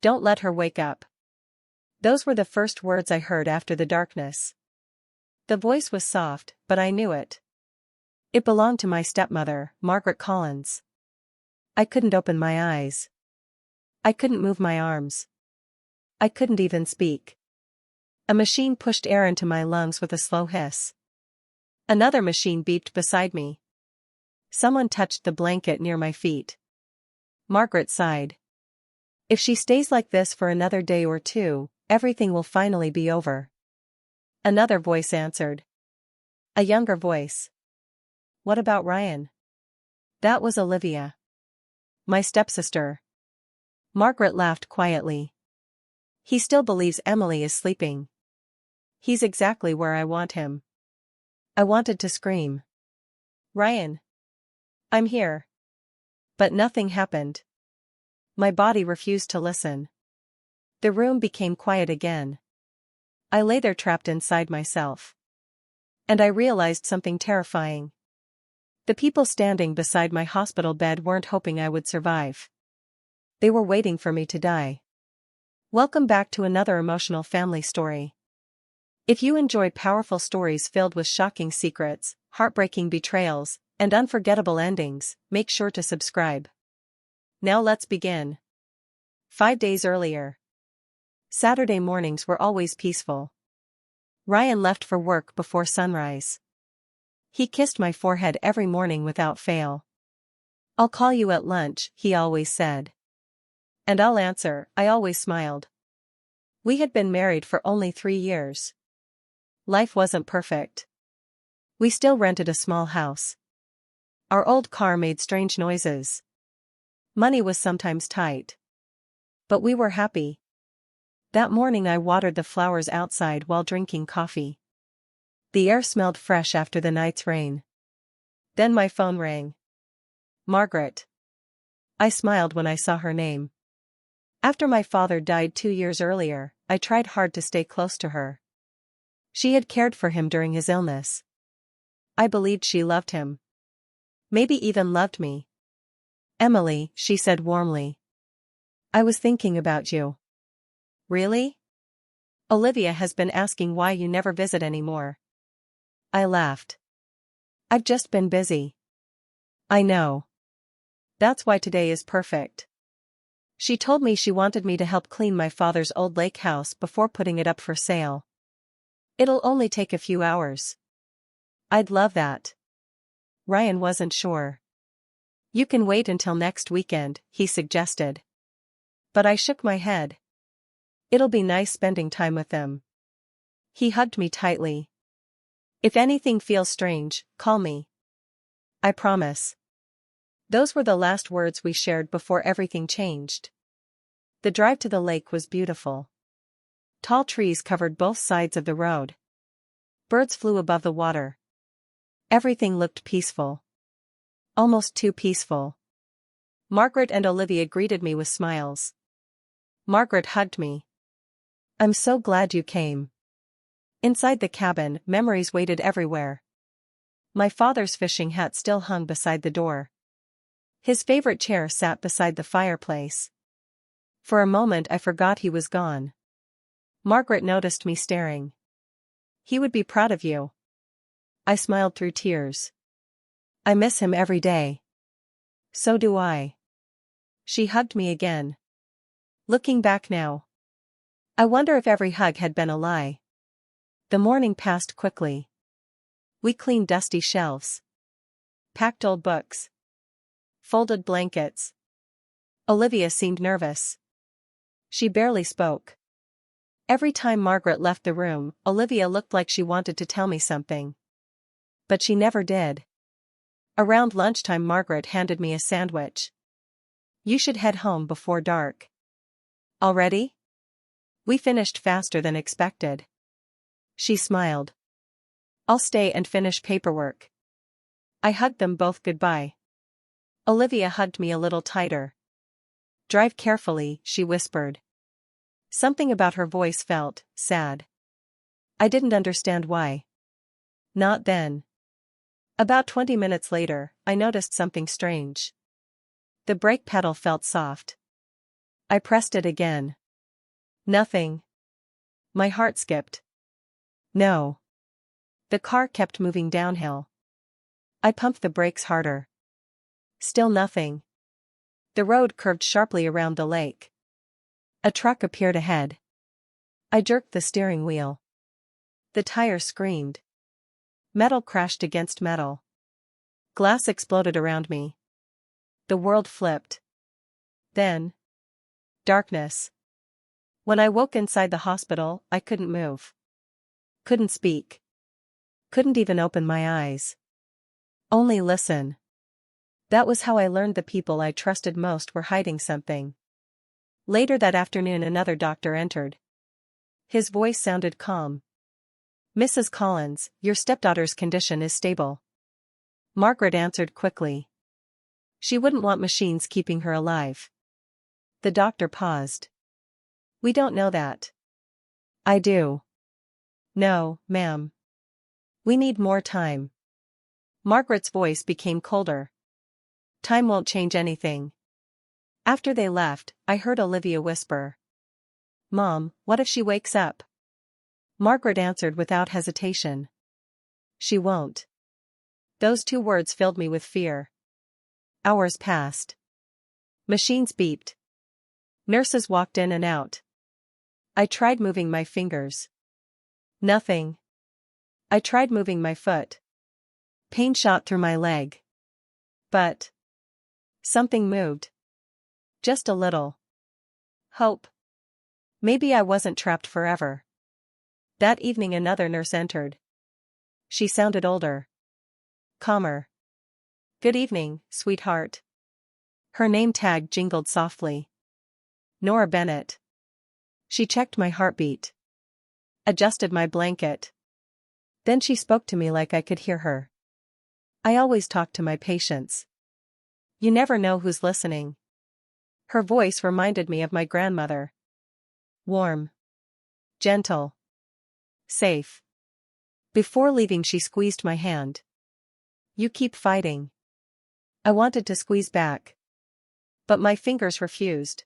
Don't let her wake up. Those were the first words I heard after the darkness. The voice was soft, but I knew it. It belonged to my stepmother, Margaret Collins. I couldn't open my eyes. I couldn't move my arms. I couldn't even speak. A machine pushed air into my lungs with a slow hiss. Another machine beeped beside me. Someone touched the blanket near my feet. Margaret sighed. If she stays like this for another day or two, everything will finally be over. Another voice answered. A younger voice. What about Ryan? That was Olivia. My stepsister. Margaret laughed quietly. He still believes Emily is sleeping. He's exactly where I want him. I wanted to scream. Ryan. I'm here. But nothing happened. My body refused to listen. The room became quiet again. I lay there trapped inside myself. And I realized something terrifying. The people standing beside my hospital bed weren't hoping I would survive. They were waiting for me to die. Welcome back to another emotional family story. If you enjoy powerful stories filled with shocking secrets, heartbreaking betrayals, and unforgettable endings, make sure to subscribe. Now let's begin. 5 days earlier. Saturday mornings were always peaceful. Ryan left for work before sunrise. He kissed my forehead every morning without fail. I'll call you at lunch, he always said. And I'll answer, I always smiled. We had been married for only 3 years. Life wasn't perfect. We still rented a small house. Our old car made strange noises. Money was sometimes tight. But we were happy. That morning I watered the flowers outside while drinking coffee. The air smelled fresh after the night's rain. Then my phone rang. Margaret. I smiled when I saw her name. After my father died 2 years earlier, I tried hard to stay close to her. She had cared for him during his illness. I believed she loved him. Maybe even loved me. Emily, she said warmly. I was thinking about you. Really? Olivia has been asking why you never visit anymore. I laughed. I've just been busy. I know. That's why today is perfect. She told me she wanted me to help clean my father's old lake house before putting it up for sale. It'll only take a few hours. I'd love that. Ryan wasn't sure. You can wait until next weekend, he suggested. But I shook my head. It'll be nice spending time with them. He hugged me tightly. If anything feels strange, call me. I promise. Those were the last words we shared before everything changed. The drive to the lake was beautiful. Tall trees covered both sides of the road. Birds flew above the water. Everything looked peaceful. Almost too peaceful. Margaret and Olivia greeted me with smiles. Margaret hugged me. I'm so glad you came. Inside the cabin, memories waited everywhere. My father's fishing hat still hung beside the door. His favorite chair sat beside the fireplace. For a moment I forgot he was gone. Margaret noticed me staring. He would be proud of you. I smiled through tears. I miss him every day. So do I. She hugged me again. Looking back now, I wonder if every hug had been a lie. The morning passed quickly. We cleaned dusty shelves. Packed old books. Folded blankets. Olivia seemed nervous. She barely spoke. Every time Margaret left the room, Olivia looked like she wanted to tell me something. But she never did. Around lunchtime Margaret handed me a sandwich. You should head home before dark. Already? We finished faster than expected. She smiled. I'll stay and finish paperwork. I hugged them both goodbye. Olivia hugged me a little tighter. Drive carefully, she whispered. Something about her voice felt sad. I didn't understand why. Not then. About 20 minutes later, I noticed something strange. The brake pedal felt soft. I pressed it again. Nothing. My heart skipped. No. The car kept moving downhill. I pumped the brakes harder. Still nothing. The road curved sharply around the lake. A truck appeared ahead. I jerked the steering wheel. The tire screamed. Metal crashed against metal. Glass exploded around me. The world flipped. Then, darkness. When I woke inside the hospital, I couldn't move. Couldn't speak. Couldn't even open my eyes. Only listen. That was how I learned the people I trusted most were hiding something. Later that afternoon, another doctor entered. His voice sounded calm. "Mrs. Collins, your stepdaughter's condition is stable." Margaret answered quickly. "She wouldn't want machines keeping her alive." The doctor paused. "We don't know that." "I do." "No, ma'am. We need more time." Margaret's voice became colder. "Time won't change anything." After they left, I heard Olivia whisper, "Mom, what if she wakes up?" Margaret answered without hesitation, "She won't." Those two words filled me with fear. Hours passed. Machines beeped. Nurses walked in and out. I tried moving my fingers. Nothing. I tried moving my foot. Pain shot through my leg. But something moved. Just a little. Hope. Maybe I wasn't trapped forever. That evening another nurse entered. She sounded older. Calmer. "Good evening, sweetheart." Her name tag jingled softly. Nora Bennett. She checked my heartbeat. Adjusted my blanket. Then she spoke to me like I could hear her. "I always talk to my patients. You never know who's listening." Her voice reminded me of my grandmother. Warm. Gentle. Safe. Before leaving, she squeezed my hand. "You keep fighting." I wanted to squeeze back. But my fingers refused.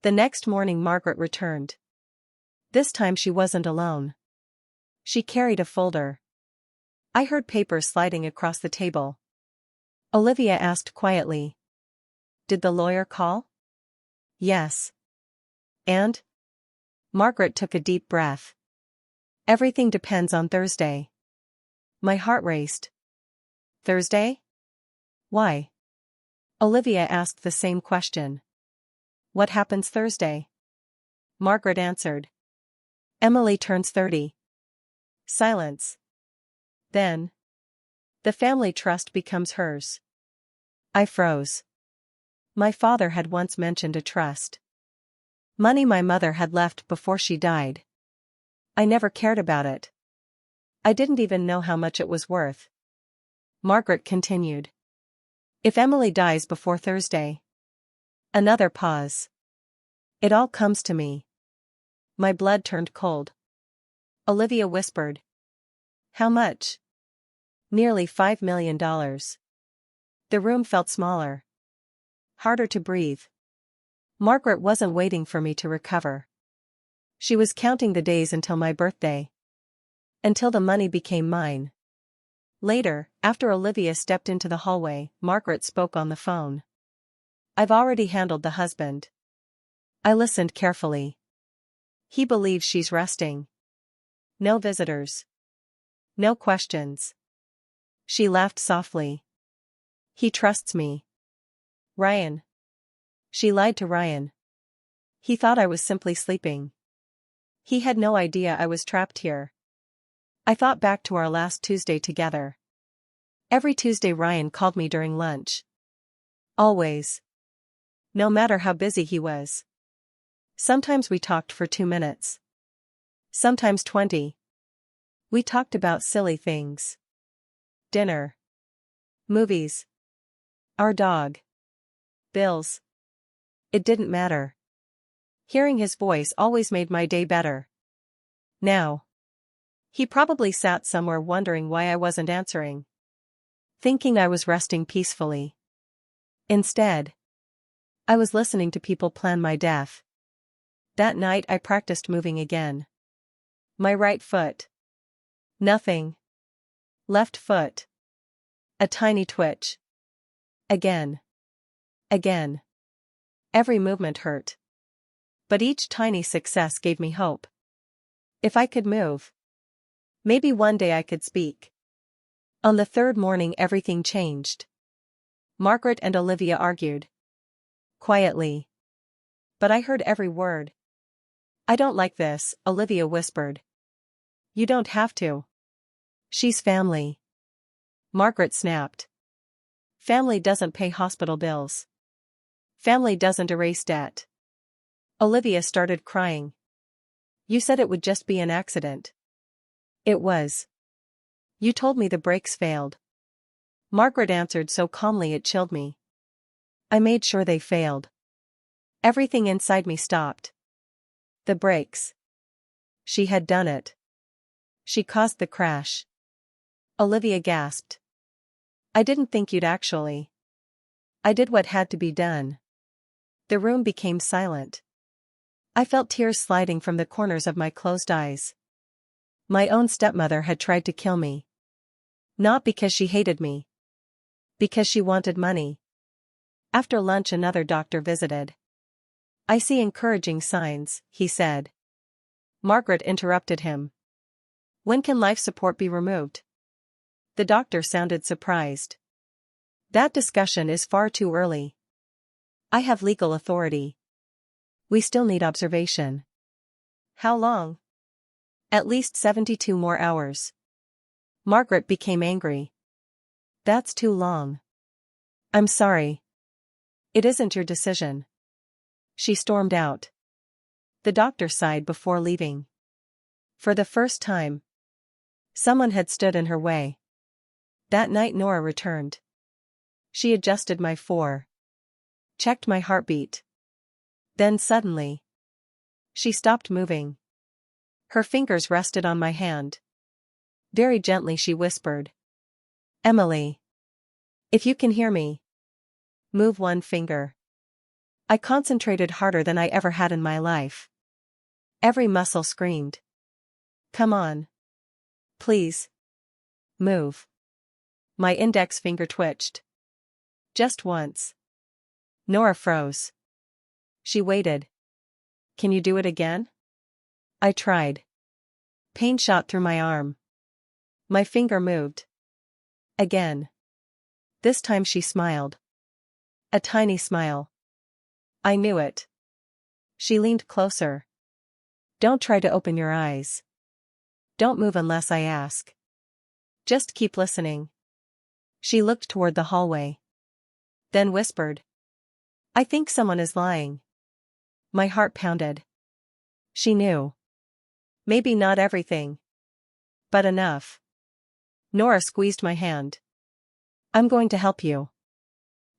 The next morning Margaret returned. This time she wasn't alone. She carried a folder. I heard papers sliding across the table. Olivia asked quietly, "Did the lawyer call?" "Yes." "And?" Margaret took a deep breath. "Everything depends on Thursday." My heart raced. "Thursday? Why?" Olivia asked the same question. "What happens Thursday?" Margaret answered. "Emily turns 30. Silence. Then, the family trust becomes hers." I froze. My father had once mentioned a trust. Money my mother had left before she died. I never cared about it. I didn't even know how much it was worth. Margaret continued. "If Emily dies before Thursday." Another pause. "It all comes to me." My blood turned cold. Olivia whispered. "How much?" "Nearly $5 million. The room felt smaller. Harder to breathe. Margaret wasn't waiting for me to recover. She was counting the days until my birthday. Until the money became mine. Later, after Olivia stepped into the hallway, Margaret spoke on the phone. "I've already handled the husband." I listened carefully. "He believes she's resting. No visitors. No questions." She laughed softly. "He trusts me." "Ryan." She lied to Ryan. He thought I was simply sleeping. He had no idea I was trapped here. I thought back to our last Tuesday together. Every Tuesday Ryan called me during lunch. Always. No matter how busy he was. Sometimes we talked for 2 minutes. Sometimes 20. We talked about silly things. Dinner. Movies. Our dog. Bills. It didn't matter. Hearing his voice always made my day better. Now. He probably sat somewhere wondering why I wasn't answering. Thinking I was resting peacefully. Instead, I was listening to people plan my death. That night I practiced moving again. My right foot. Nothing. Left foot. A tiny twitch. Again. Again. Every movement hurt. But each tiny success gave me hope. If I could move. Maybe one day I could speak. On the third morning everything changed. Margaret and Olivia argued. Quietly. But I heard every word. I don't like this, Olivia whispered. You don't have to. She's family. Margaret snapped. Family doesn't pay hospital bills. Family doesn't erase debt. Olivia started crying. You said it would just be an accident. It was. You told me the brakes failed. Margaret answered so calmly it chilled me. I made sure they failed. Everything inside me stopped. The brakes. She had done it. She caused the crash. Olivia gasped. I didn't think you'd actually. I did what had to be done. The room became silent. I felt tears sliding from the corners of my closed eyes. My own stepmother had tried to kill me. Not because she hated me. Because she wanted money. After lunch another doctor visited. I see encouraging signs, he said. Margaret interrupted him. When can life support be removed? The doctor sounded surprised. That discussion is far too early. I have legal authority. We still need observation. How long? At least 72 more hours. Margaret became angry. That's too long. I'm sorry. It isn't your decision. She stormed out. The doctor sighed before leaving. For the first time, someone had stood in her way. That night Nora returned. She adjusted my checked my heartbeat. Then suddenly, she stopped moving. Her fingers rested on my hand. Very gently she whispered. Emily. If you can hear me. Move one finger. I concentrated harder than I ever had in my life. Every muscle screamed. Come on. Please. Move. My index finger twitched. Just once. Nora froze. She waited. Can you do it again? I tried. Pain shot through my arm. My finger moved. Again. This time she smiled. A tiny smile. I knew it. She leaned closer. Don't try to open your eyes. Don't move unless I ask. Just keep listening. She looked toward the hallway. Then whispered. I think someone is lying. My heart pounded. She knew. Maybe not everything. But enough. Nora squeezed my hand. I'm going to help you.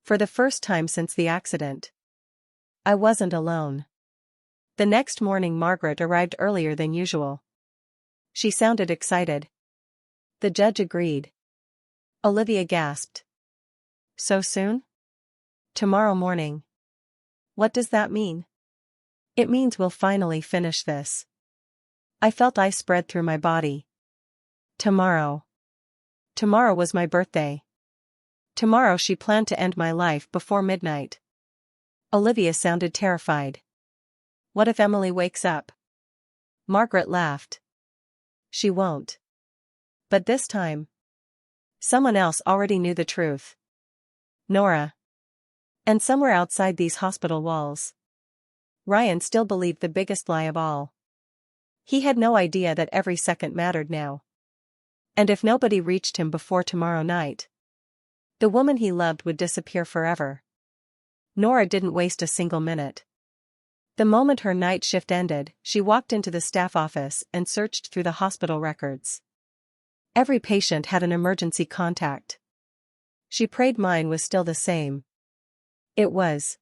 For the first time since the accident. I wasn't alone. The next morning Margaret arrived earlier than usual. She sounded excited. The judge agreed. Olivia gasped. So soon? Tomorrow morning. What does that mean? It means we'll finally finish this. I felt ice spread through my body. Tomorrow. Tomorrow was my birthday. Tomorrow she planned to end my life before midnight. Olivia sounded terrified. What if Emily wakes up? Margaret laughed. She won't. But this time, someone else already knew the truth. Nora. And somewhere outside these hospital walls, Ryan still believed the biggest lie of all. He had no idea that every second mattered now. And if nobody reached him before tomorrow night, the woman he loved would disappear forever. Nora didn't waste a single minute. The moment her night shift ended, she walked into the staff office and searched through the hospital records. Every patient had an emergency contact. She prayed mine was still the same. It was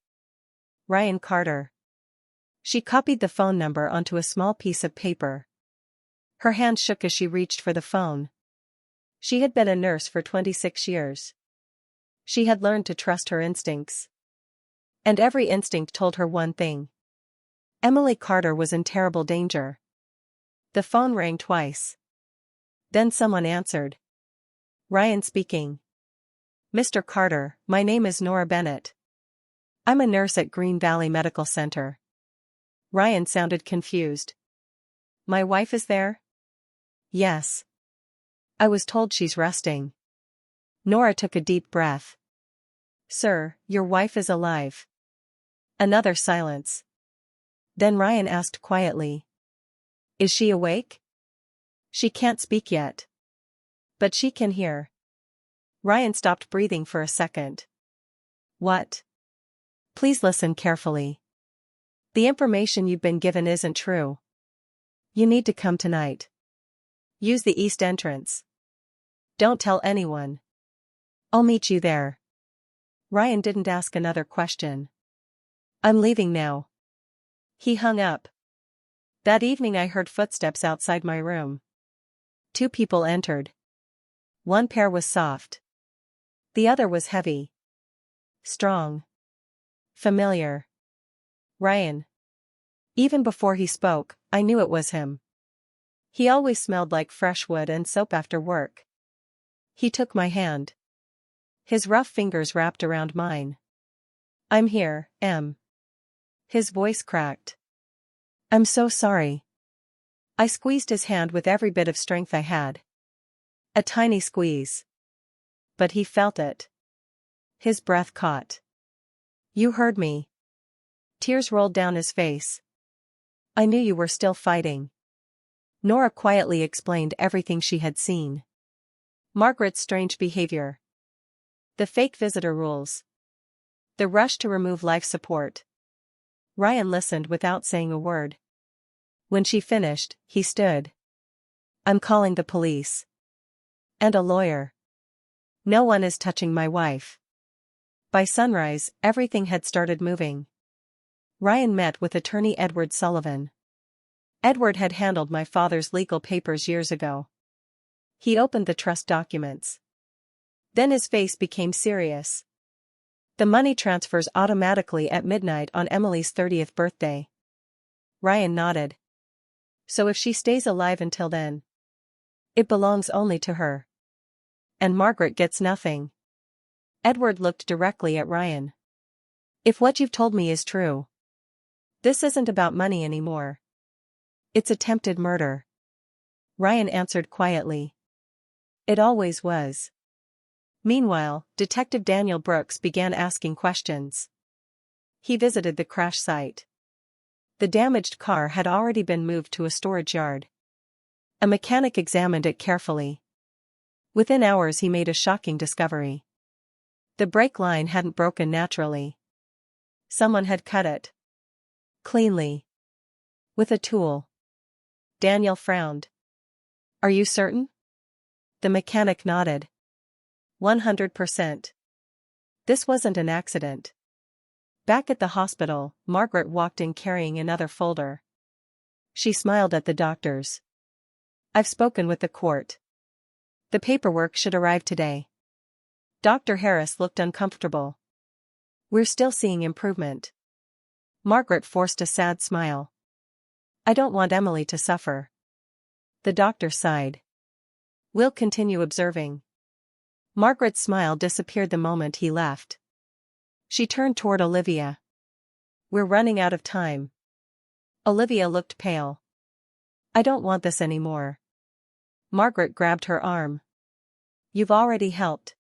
Ryan Carter. She copied the phone number onto a small piece of paper. Her hand shook as she reached for the phone. She had been a nurse for 26 years. She had learned to trust her instincts. And every instinct told her one thing. Emily Carter was in terrible danger. The phone rang twice. Then someone answered. Ryan speaking. Mr. Carter, my name is Nora Bennett. I'm a nurse at Green Valley Medical Center. Ryan sounded confused. My wife is there? Yes. I was told she's resting. Nora took a deep breath. Sir, your wife is alive. Another silence. Then Ryan asked quietly. Is she awake? She can't speak yet. But she can hear. Ryan stopped breathing for a second. What? Please listen carefully. The information you've been given isn't true. You need to come tonight. Use the east entrance. Don't tell anyone. I'll meet you there. Ryan didn't ask another question. I'm leaving now. He hung up. That evening I heard footsteps outside my room. 2 people entered. One pair was soft. The other was heavy. Strong. Familiar. Ryan. Even before he spoke, I knew it was him. He always smelled like fresh wood and soap after work. He took my hand. His rough fingers wrapped around mine. I'm here, Em. His voice cracked. I'm so sorry. I squeezed his hand with every bit of strength I had. A tiny squeeze. But he felt it. His breath caught. You heard me. Tears rolled down his face. I knew you were still fighting. Nora quietly explained everything she had seen. Margaret's strange behavior. The fake visitor rules. The rush to remove life support. Ryan listened without saying a word. When she finished, he stood. I'm calling the police. And a lawyer. No one is touching my wife. By sunrise, everything had started moving. Ryan met with attorney Edward Sullivan. Edward had handled my father's legal papers years ago. He opened the trust documents. Then his face became serious. The money transfers automatically at midnight on Emily's 30th birthday. Ryan nodded. So if she stays alive until then, it belongs only to her. And Margaret gets nothing. Edward looked directly at Ryan. If what you've told me is true, this isn't about money anymore. It's attempted murder. Ryan answered quietly. It always was. Meanwhile, Detective Daniel Brooks began asking questions. He visited the crash site. The damaged car had already been moved to a storage yard. A mechanic examined it carefully. Within hours he made a shocking discovery. The brake line hadn't broken naturally. Someone had cut it. Cleanly. With a tool. Daniel frowned. Are you certain? The mechanic nodded. 100%. This wasn't an accident. Back at the hospital, Margaret walked in carrying another folder. She smiled at the doctors. I've spoken with the court. The paperwork should arrive today. Dr. Harris looked uncomfortable. We're still seeing improvement. Margaret forced a sad smile. I don't want Emily to suffer. The doctor sighed. We'll continue observing. Margaret's smile disappeared the moment he left. She turned toward Olivia. We're running out of time. Olivia looked pale. I don't want this anymore. Margaret grabbed her arm. You've already helped.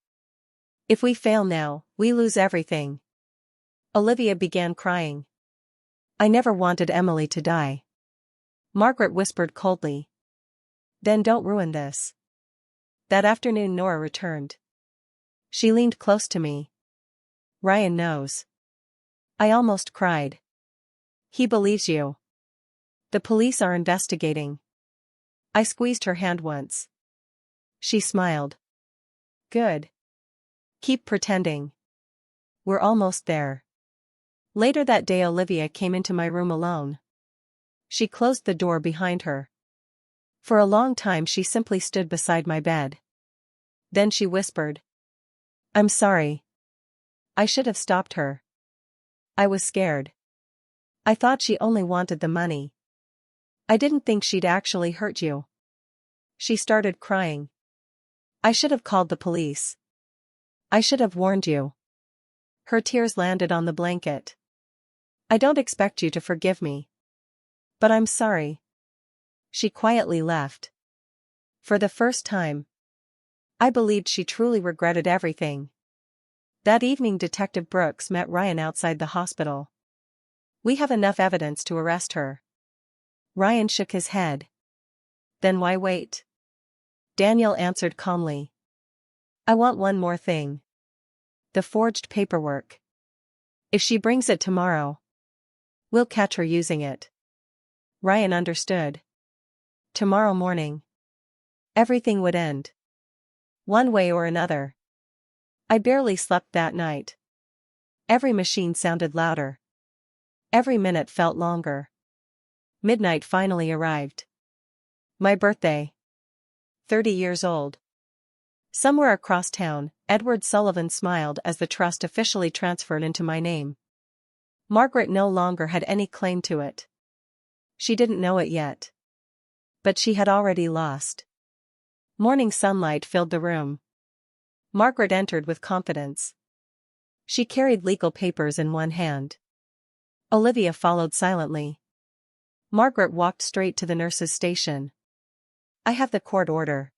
If we fail now, we lose everything. Olivia began crying. I never wanted Emily to die. Margaret whispered coldly. Then don't ruin this. That afternoon Nora returned. She leaned close to me. Ryan knows. I almost cried. He believes you. The police are investigating. I squeezed her hand once. She smiled. Good. Keep pretending. We're almost there. Later that day Olivia came into my room alone. She closed the door behind her. For a long time she simply stood beside my bed. Then she whispered. I'm sorry. I should have stopped her. I was scared. I thought she only wanted the money. I didn't think she'd actually hurt you. She started crying. I should have called the police. I should have warned you. Her tears landed on the blanket. I don't expect you to forgive me. But I'm sorry. She quietly left. For the first time, I believed she truly regretted everything. That evening Detective Brooks met Ryan outside the hospital. We have enough evidence to arrest her. Ryan shook his head. Then why wait? Daniel answered calmly. I want one more thing. The forged paperwork. If she brings it tomorrow, we'll catch her using it. Ryan understood. Tomorrow morning, everything would end. One way or another. I barely slept that night. Every machine sounded louder. Every minute felt longer. Midnight finally arrived. My birthday. 30 years old. Somewhere across town, Edward Sullivan smiled as the trust officially transferred into my name. Margaret no longer had any claim to it. She didn't know it yet. But she had already lost. Morning sunlight filled the room. Margaret entered with confidence. She carried legal papers in one hand. Olivia followed silently. Margaret walked straight to the nurse's station. I have the court order.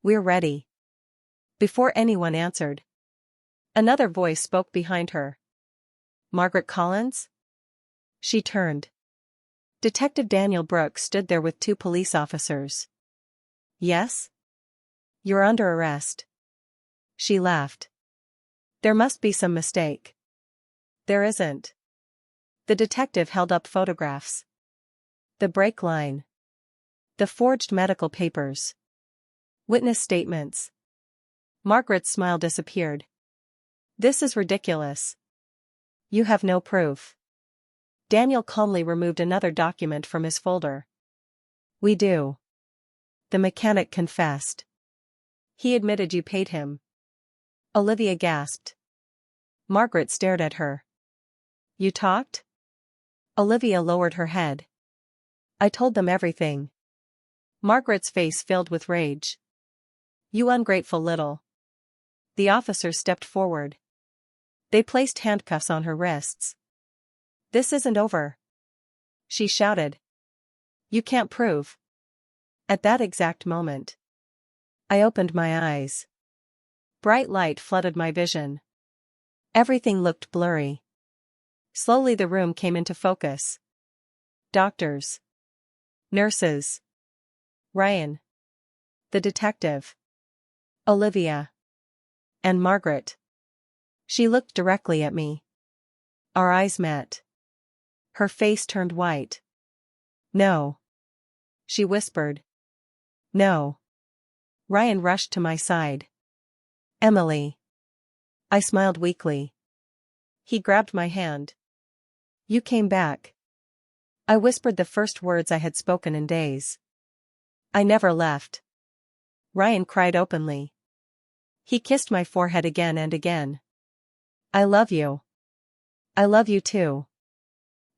We're ready. Before anyone answered, another voice spoke behind her. Margaret Collins? She turned. Detective Daniel Brooks stood there with two police officers. Yes? You're under arrest. She laughed. There must be some mistake. There isn't. The detective held up photographs. The break line. The forged medical papers. Witness statements. Margaret's smile disappeared. This is ridiculous. You have no proof. Daniel calmly removed another document from his folder. We do. The mechanic confessed. He admitted you paid him. Olivia gasped. Margaret stared at her. You talked? Olivia lowered her head. I told them everything. Margaret's face filled with rage. You ungrateful little. The officers stepped forward. They placed handcuffs on her wrists. This isn't over. She shouted. You can't prove. At that exact moment, I opened my eyes. Bright light flooded my vision. Everything looked blurry. Slowly the room came into focus. Doctors. Nurses. Ryan. The detective. Olivia. And Margaret. She looked directly at me. Our eyes met. Her face turned white. No. She whispered. No. Ryan rushed to my side. Emily. I smiled weakly. He grabbed my hand. You came back. I whispered the first words I had spoken in days. I never left. Ryan cried openly. He kissed my forehead again and again. I love you. I love you too.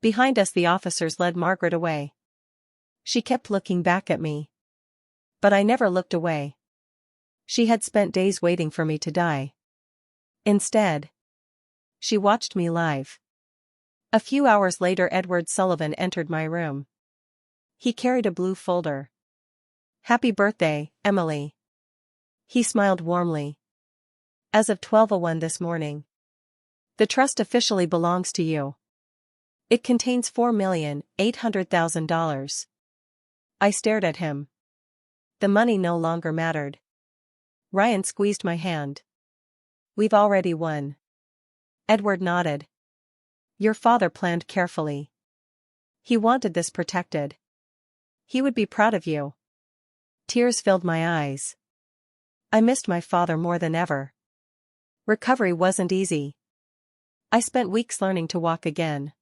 Behind us the officers led Margaret away. She kept looking back at me. But I never looked away. She had spent days waiting for me to die. Instead, she watched me live. A few hours later Edward Sullivan entered my room. He carried a blue folder. Happy birthday, Emily. He smiled warmly. As of 12:01 this morning. The trust officially belongs to you. It contains $4,800,000. I stared at him. The money no longer mattered. Ryan squeezed my hand. We've already won. Edward nodded. Your father planned carefully. He wanted this protected. He would be proud of you. Tears filled my eyes. I missed my father more than ever. Recovery wasn't easy. I spent weeks learning to walk again.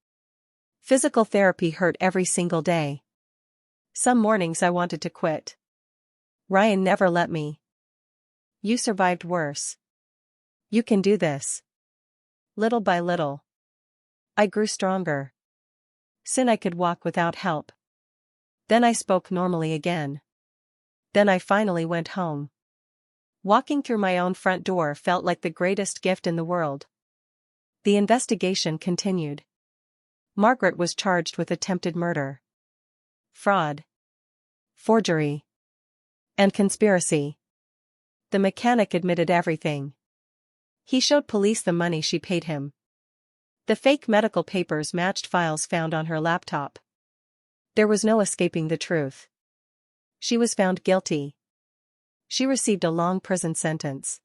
Physical therapy hurt every single day. Some mornings I wanted to quit. Ryan never let me. You survived worse. You can do this. Little by little. I grew stronger. Soon I could walk without help. Then I spoke normally again. Then I finally went home. Walking through my own front door felt like the greatest gift in the world. The investigation continued. Margaret was charged with attempted murder, fraud, forgery, and conspiracy. The mechanic admitted everything. He showed police the money she paid him. The fake medical papers matched files found on her laptop. There was no escaping the truth. She was found guilty. She received a long prison sentence.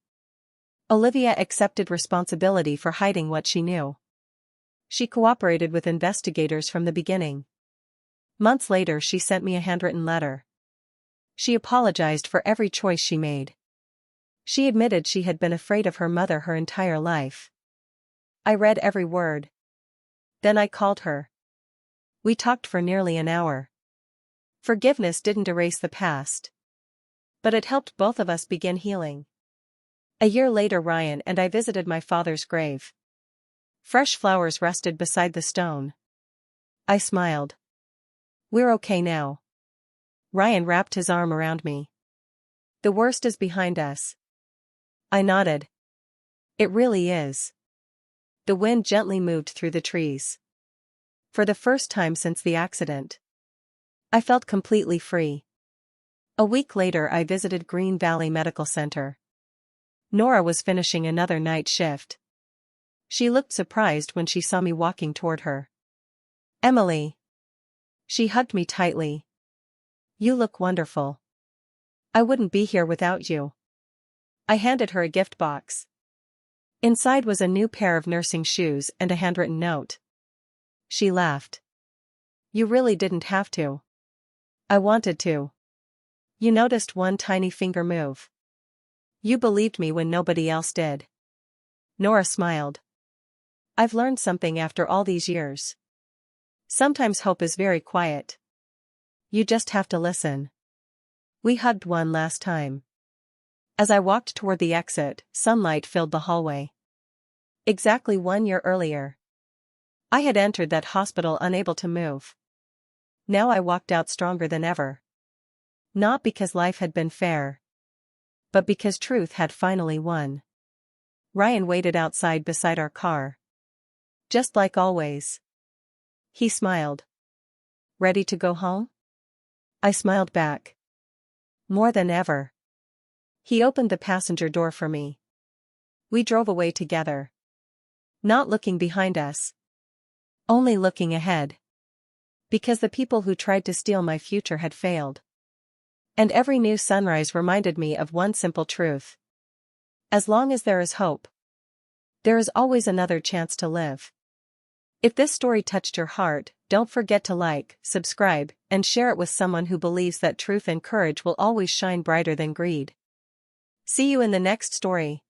Olivia accepted responsibility for hiding what she knew. She cooperated with investigators from the beginning. Months later, she sent me a handwritten letter. She apologized for every choice she made. She admitted she had been afraid of her mother her entire life. I read every word. Then I called her. We talked for nearly an hour. Forgiveness didn't erase the past, but it helped both of us begin healing. A year later, Ryan and I visited my father's grave. Fresh flowers rested beside the stone. I smiled. We're okay now. Ryan wrapped his arm around me. The worst is behind us. I nodded. It really is. The wind gently moved through the trees. For the first time since the accident, I felt completely free. A week later, I visited Green Valley Medical Center. Nora was finishing another night shift. She looked surprised when she saw me walking toward her. Emily. She hugged me tightly. You look wonderful. I wouldn't be here without you. I handed her a gift box. Inside was a new pair of nursing shoes and a handwritten note. She laughed. You really didn't have to. I wanted to. You noticed one tiny finger move. You believed me when nobody else did. Nora smiled. I've learned something after all these years. Sometimes hope is very quiet. You just have to listen. We hugged one last time. As I walked toward the exit, sunlight filled the hallway. Exactly 1 year earlier, I had entered that hospital unable to move. Now I walked out stronger than ever. Not because life had been fair, but because truth had finally won. Ryan waited outside beside our car. Just like always. He smiled. Ready to go home? I smiled back. More than ever. He opened the passenger door for me. We drove away together. Not looking behind us. Only looking ahead. Because the people who tried to steal my future had failed. And every new sunrise reminded me of one simple truth. As long as there is hope, there is always another chance to live. If this story touched your heart, don't forget to like, subscribe, and share it with someone who believes that truth and courage will always shine brighter than greed. See you in the next story.